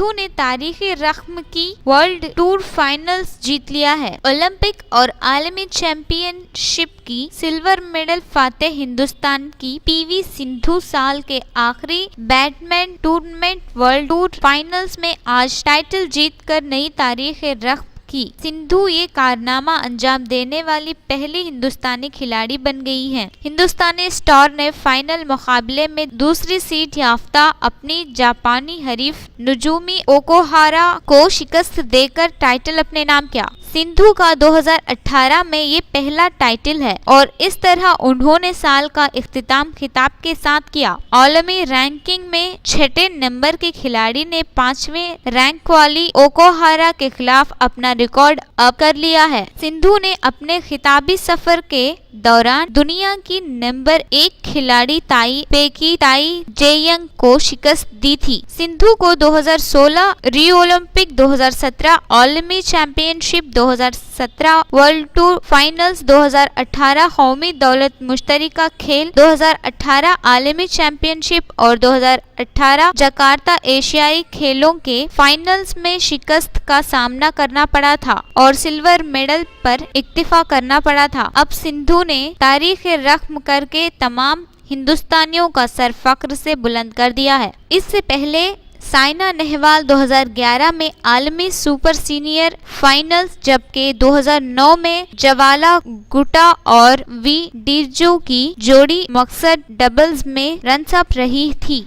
सिंधु ने तारीखी रकम की वर्ल्ड टूर फाइनल्स जीत लिया है। ओलंपिक और आलमी चैंपियनशिप की सिल्वर मेडल फातेह हिंदुस्तान की पीवी सिंधु साल के आखिरी badminton tournament world tour finals में आज टाइटल जीतकर नई तारीख रकम की। सिंधु ये कारनामा अंजाम देने वाली पहली हिंदुस्तानी खिलाड़ी बन गई हैं। हिंदुस्तानी स्टार ने फाइनल मुकाबले में दूसरी सीट याफ्ता अपनी जापानी हरीफ नोजोमी ओकुहारा को शिकस्त देकर टाइटल अपने नाम किया। सिंधु का 2018 में ये पहला टाइटल है और इस तरह उन्होंने साल का इख्तिताम खिताब के साथ किया। आलमी रैंकिंग में 6 नंबर के खिलाड़ी ने 5वें रैंक वाली ओकुहारा के खिलाफ अपना रिकॉर्ड अप कर लिया है। सिंधु ने अपने खिताबी सफर के दौरान दुनिया की नंबर 1 खिलाड़ी ताई जेयंग को शिकस्त दी थी। सिंधु को 2016 रियो ओलंपिक, 2017 आलमी चैंपियनशिप, 2017 वर्ल्ड टूर फाइनल्स, 2018 कौमी दौलत मुश्तरका खेल, 2018 आलमी चैंपियनशिप और 2018 जकार्ता एशियाई खेलों के फाइनल्स में शिकस्त का सामना करना पड़ा था और सिल्वर मेडल पर इक्तिफा करना पड़ा था। अब सिंधु ने तारीख रकम करके तमाम हिंदुस्तानियों का सर फख्र से बुलंद कर दिया है। इससे पहले साइना नेहवाल 2011 में आलमी सुपर सीनियर फाइनल्स, जबकि 2009 में जवाला गुटा और वी डिजो की जोड़ी मिक्स्ड डबल्स में रनर्स अप रही थी।